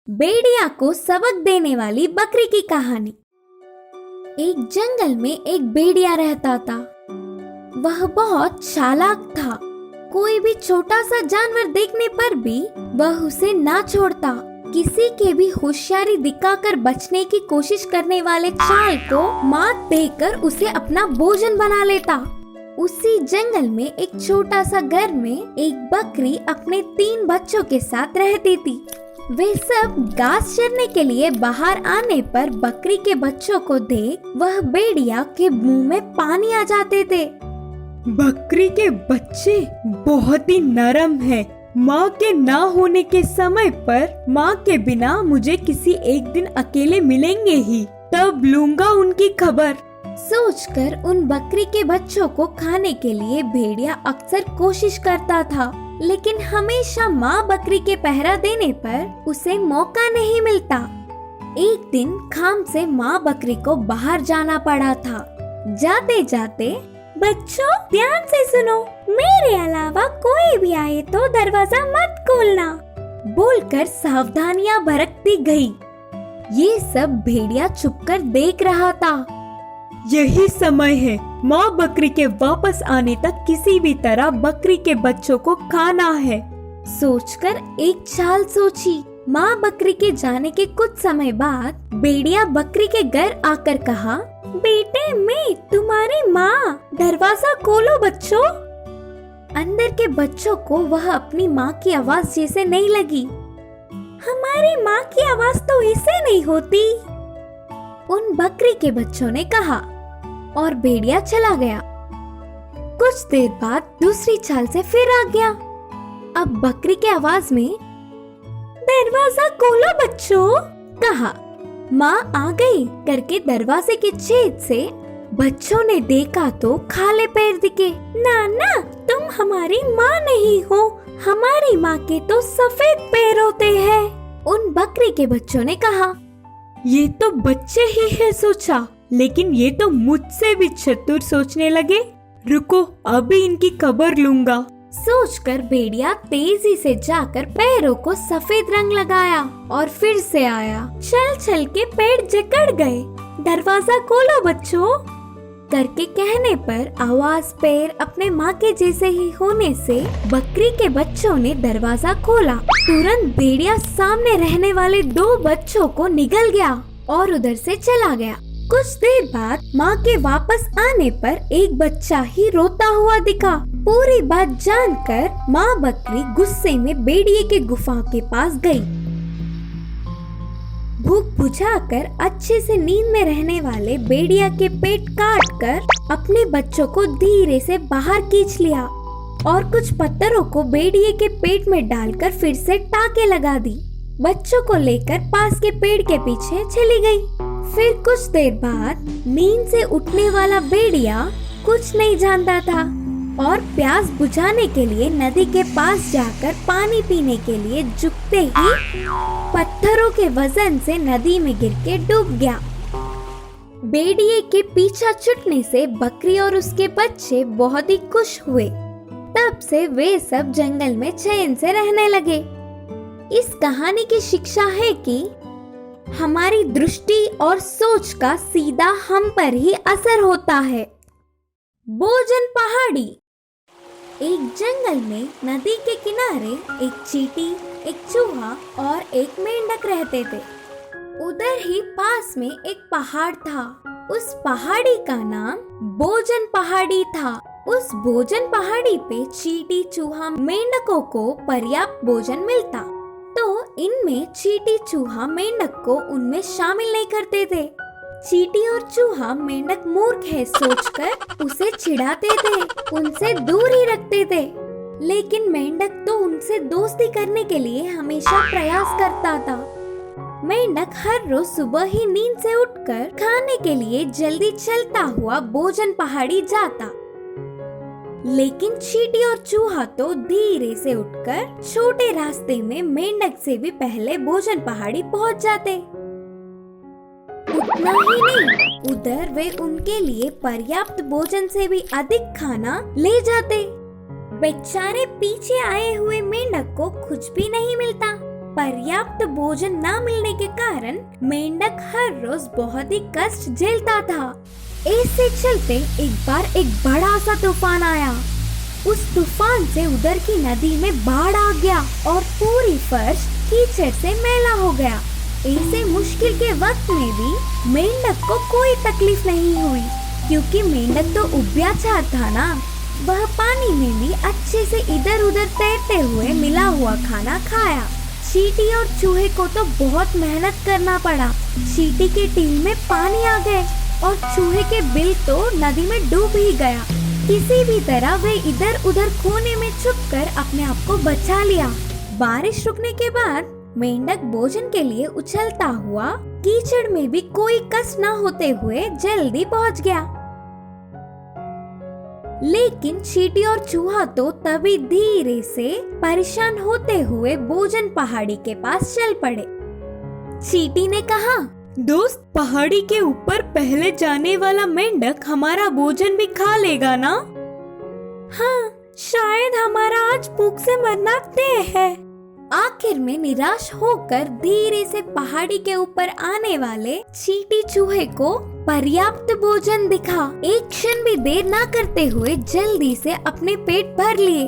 भेड़िया को सबक देने वाली बकरी की कहानी। एक जंगल में एक भेड़िया रहता था। वह बहुत चालाक था। कोई भी छोटा सा जानवर देखने पर भी वह उसे ना छोड़ता। किसी के भी होशियारी दिखाकर बचने की कोशिश करने वाले चाल को मात देकर उसे अपना भोजन बना लेता। उसी जंगल में एक छोटा सा घर में एक बकरी अपने 3 बच्चों के साथ रहती थी। वे सब घास चरने के लिए बाहर आने पर बकरी के बच्चों को देख वह भेड़िया के मुंह में पानी आ जाते थे। बकरी के बच्चे बहुत ही नरम हैं। माँ के ना होने के समय पर माँ के बिना मुझे किसी एक दिन अकेले मिलेंगे ही, तब लूंगा उनकी खबर। सोचकर उन बकरी के बच्चों को खाने के लिए भेड़िया अक्सर कोशिश करता था, लेकिन हमेशा माँ बकरी के पहरा देने पर उसे मौका नहीं मिलता। एक दिन खाम से माँ बकरी को बाहर जाना पड़ा था। जाते जाते, बच्चों ध्यान से सुनो, मेरे अलावा कोई भी आए तो दरवाजा मत खोलना, बोलकर सावधानियां बरतती गई। ये सब भेड़िया चुपकर देख रहा था। यही समय है, माँ बकरी के वापस आने तक किसी भी तरह बकरी के बच्चों को खाना है, सोचकर एक चाल सोची। माँ बकरी के जाने के कुछ समय बाद भेड़िया बकरी के घर आकर कहा, बेटे मैं तुम्हारी माँ, दरवाजा खोलो बच्चों। अंदर के बच्चों को वह अपनी माँ की आवाज जैसे नहीं लगी। हमारी माँ की आवाज तो ऐसे नहीं होती, उन बकरी के बच्चों ने कहा, और भेड़िया चला गया। कुछ देर बाद दूसरी चाल से फिर आ गया। अब बकरी के आवाज में, दरवाजा खोलो बच्चों, कहा। माँ आ गई करके दरवाजे के छेद से बच्चों ने देखा तो खाले पैर दिखे। नाना तुम हमारी माँ नहीं हो, हमारी माँ के तो सफेद पैर होते हैं, उन बकरी के बच्चों ने कहा। ये तो बच्चे ही है सोचा, लेकिन ये तो मुझसे भी चतुर सोचने लगे। रुको अभी इनकी खबर लूंगा, सोचकर भेड़िया तेजी से जाकर पैरों को सफेद रंग लगाया और फिर से आया। चल चल के पैर जकड़ गए। दरवाजा खोलो बच्चों करके कहने पर आवाज पैर अपने माँ के जैसे ही होने से बकरी के बच्चों ने दरवाजा खोला। तुरंत भेड़िया सामने रहने वाले 2 बच्चों को निगल गया और उधर से चला गया। कुछ देर बाद माँ के वापस आने पर एक बच्चा ही रोता हुआ दिखा। पूरी बात जानकर माँ बकरी गुस्से में भेड़िए के गुफा के पास गई। भूख बुझाकर अच्छे से नींद में रहने वाले भेड़िया के पेट काट कर अपने बच्चों को धीरे से बाहर खींच लिया और कुछ पत्थरों को भेड़िए के पेट में डालकर फिर से टाके लगा दी। बच्चों को लेकर पास के पेड़ के पीछे चली गई। फिर कुछ देर बाद नींद से उठने वाला भेड़िया कुछ नहीं जानता था और प्यास बुझाने के लिए नदी के पास जाकर पानी पीने के लिए झुकते ही पत्थरों के वजन से नदी में गिर के डूब गया। भेड़िए के पीछा छूटने से बकरी और उसके बच्चे बहुत ही खुश हुए। तब से वे सब जंगल में चैन से रहने लगे। इस कहानी की शिक्षा है कि हमारी दृष्टि और सोच का सीधा हम पर ही असर होता है। भोजन पहाड़ी। एक जंगल में नदी के किनारे एक चींटी, एक चूहा और एक मेंढक रहते थे। उधर ही पास में एक पहाड़ था। उस पहाड़ी का नाम भोजन पहाड़ी था। उस भोजन पहाड़ी पे चींटी, चूहा, मेंढकों को पर्याप्त भोजन मिलता, तो इनमें चींटी, चूहा, मेंढक को उनमें शामिल नहीं करते थे। चींटी और चूहा मेंढक मूर्ख है सोचकर उसे चिढ़ाते थे, उनसे दूर ही रखते थे। लेकिन मेंढक तो उनसे दोस्ती करने के लिए हमेशा प्रयास करता था। मेंढक हर रोज सुबह ही नींद से उठकर खाने के लिए जल्दी चलता हुआ भोजन पहाड़ी जाता। लेकिन चींटी और चूहा तो धीरे से उठकर छोटे रास्ते में मेंढक से भी पहले भोजन पहाड़ी पहुंच जाते। उतना ही नहीं, उधर वे उनके लिए पर्याप्त भोजन से भी अधिक खाना ले जाते। बेचारे पीछे आए हुए मेंढक को कुछ भी नहीं मिलता। पर्याप्त भोजन न मिलने के कारण मेंढक हर रोज बहुत ही कष्ट झेलता था। ऐसे चलते एक बार एक बड़ा सा तूफान आया। उस तूफान से उधर की नदी में बाढ़ आ गया और पूरी फर्श कीचड़ से मैला हो गया। ऐसे मुश्किल के वक्त में भी मेंढक को कोई तकलीफ नहीं हुई, क्योंकि मेंढक तो उभयचर था ना। वह पानी में भी अच्छे से इधर उधर तैरते हुए मिला हुआ खाना खाया। चींटी और चूहे को तो बहुत मेहनत करना पड़ा। चींटी के टील में पानी आ गए और चूहे के बिल तो नदी में डूब ही गया। किसी भी तरह वे इधर उधर कोने में छुपकर अपने आप को बचा लिया। बारिश रुकने के बाद मेंढक भोजन के लिए उछलता हुआ कीचड़ में भी कोई कष्ट न होते हुए जल्दी पहुंच गया। लेकिन चींटी और चूहा तो तभी धीरे से परेशान होते हुए भोजन पहाड़ी के पास चल पड़े। चींटी ने कहा, दोस्त, पहाड़ी के ऊपर पहले जाने वाला मेंढक हमारा भोजन भी खा लेगा ना? हाँ, शायद हमारा आज भूख से मरना तय है। आखिर में निराश होकर धीरे से पहाड़ी के ऊपर आने वाले चींटी चूहे को पर्याप्त भोजन दिखा। एक क्षण भी देर ना करते हुए जल्दी से अपने पेट भर लिए।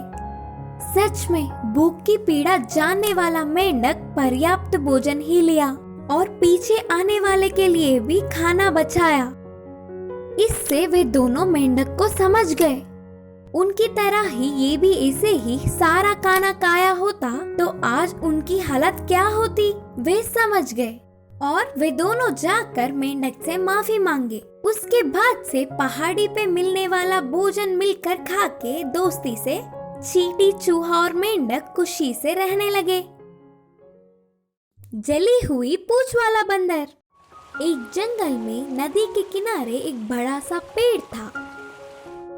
सच में भूख की पीड़ा जानने वाला मेंढक पर्याप्त भोजन ही लिया और पीछे आने वाले के लिए भी खाना बचाया। इससे वे दोनों मेंढक को समझ गए। उनकी तरह ही ये भी ऐसे ही सारा खाना खाया होता तो आज उनकी हालत क्या होती, वे समझ गए और वे दोनों जाकर मेंढक से माफी मांगे। उसके बाद से पहाड़ी पे मिलने वाला भोजन मिलकर खा के दोस्ती से चींटी, चूहा और मेंढक खुशी से रहने लगे। जली हुई पूंछ वाला बंदर। एक जंगल में नदी के किनारे एक बड़ा सा पेड़ था।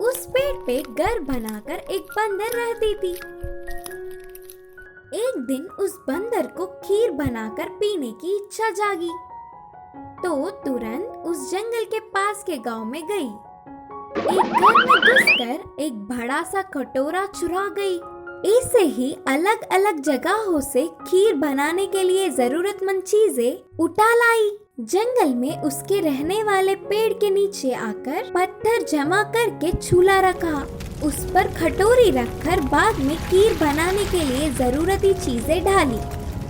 उस पेड़ पे घर बनाकर एक बंदर रहती थी। एक दिन उस बंदर को खीर बनाकर पीने की इच्छा जागी, तो तुरंत उस जंगल के पास के गांव में गई। एक घर में घुसकर एक बड़ा सा कटोरा चुरा गई। ऐसे ही अलग अलग जगहों से खीर बनाने के लिए जरूरतमंद चीजें उठा लाई। जंगल में उसके रहने वाले पेड़ के नीचे आकर पत्थर जमा करके चूल्हा रखा। उस पर कटोरी रखकर बाद में खीर बनाने के लिए जरूरती चीजें डाली।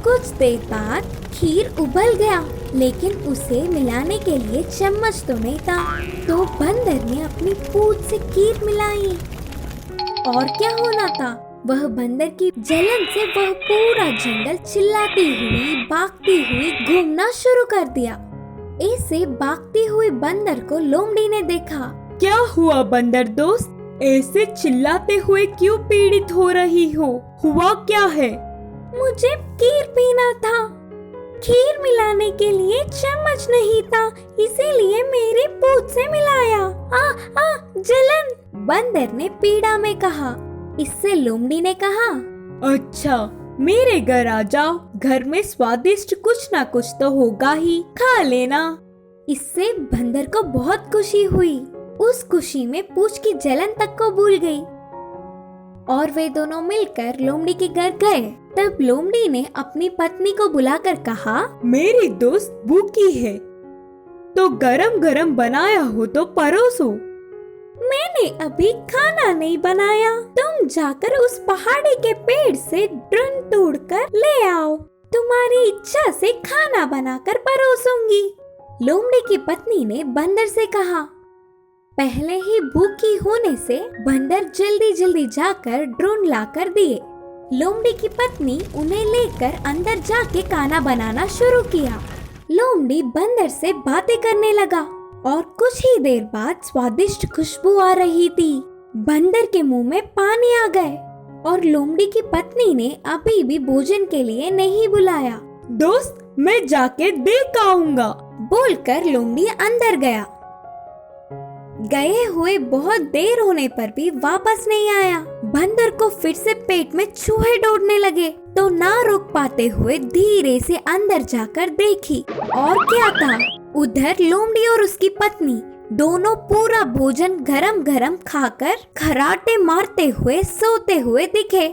कुछ देर बाद खीर उबल गया, लेकिन उसे मिलाने के लिए चम्मच तो नहीं था। तो बंदर ने अपनी पूंछ से खीर मिलाई। और क्या होना था, वह बंदर की जलन से वह पूरा जंगल चिल्लाती हुई भागती हुई घूमना शुरू कर दिया। ऐसे भागती हुई बंदर को लोमड़ी ने देखा। क्या हुआ बंदर दोस्त, ऐसे चिल्लाते हुए क्यों पीड़ित हो रही हो? हुआ क्या है? मुझे खीर पीना था। खीर मिलाने के लिए चम्मच नहीं था, इसीलिए मेरी पूंछ से मिलाया। जलन, बंदर ने पीड़ा में कहा। इससे लोमड़ी ने कहा, अच्छा, मेरे घर आ जाओ, घर में स्वादिष्ट कुछ ना कुछ तो होगा ही, खा लेना। इससे बंदर को बहुत खुशी हुई। उस खुशी में पूंछ की जलन तक को भूल गई और वे दोनों मिलकर लोमड़ी के घर गए। तब लोमड़ी ने अपनी पत्नी को बुलाकर कहा, मेरी दोस्त भूखी है, तो गरम गरम बनाया हो तो परोसो। मैंने अभी खाना नहीं बनाया, तुम जाकर उस पहाड़ी के पेड़ से ड्रन तोड़कर ले आओ, तुम्हारी इच्छा से खाना बनाकर परोसूंगी। लोमड़ी की पत्नी ने बंदर से कहा। पहले ही भूखी होने से बंदर जल्दी जल्दी जाकर ड्रोन लाकर दिए। लोमड़ी की पत्नी उन्हें लेकर अंदर जाके खाना बनाना शुरू किया। लोमड़ी बंदर से बातें करने लगा और कुछ ही देर बाद स्वादिष्ट खुशबू आ रही थी। बंदर के मुंह में पानी आ गए और लोमड़ी की पत्नी ने अभी भी भोजन के लिए नहीं बुलाया। दोस्त, मैं जाके देख आऊंगा, बोलकर लोमड़ी अंदर गया। गए हुए बहुत देर होने पर भी वापस नहीं आया। बंदर को फिर से पेट में चूहे दौड़ने लगे, तो ना रोक पाते हुए धीरे से अंदर जाकर देखी और क्या था, उधर लोमड़ी और उसकी पत्नी दोनों पूरा भोजन गरम गरम खाकर खराटे मारते हुए सोते हुए दिखे।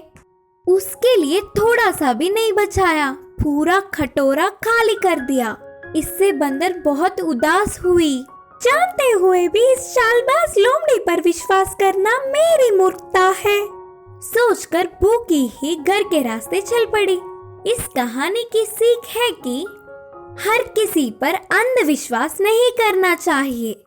उसके लिए थोड़ा सा भी नहीं बचाया, पूरा खटोरा खाली कर दिया। इससे बंदर बहुत उदास हुई। जानते हुए भी इस चालबाज लोमड़ी पर विश्वास करना मेरी मूर्खता है, सोचकर भूखी ही घर के रास्ते चल पड़ी। इस कहानी की सीख है कि हर किसी पर अंधविश्वास नहीं करना चाहिए।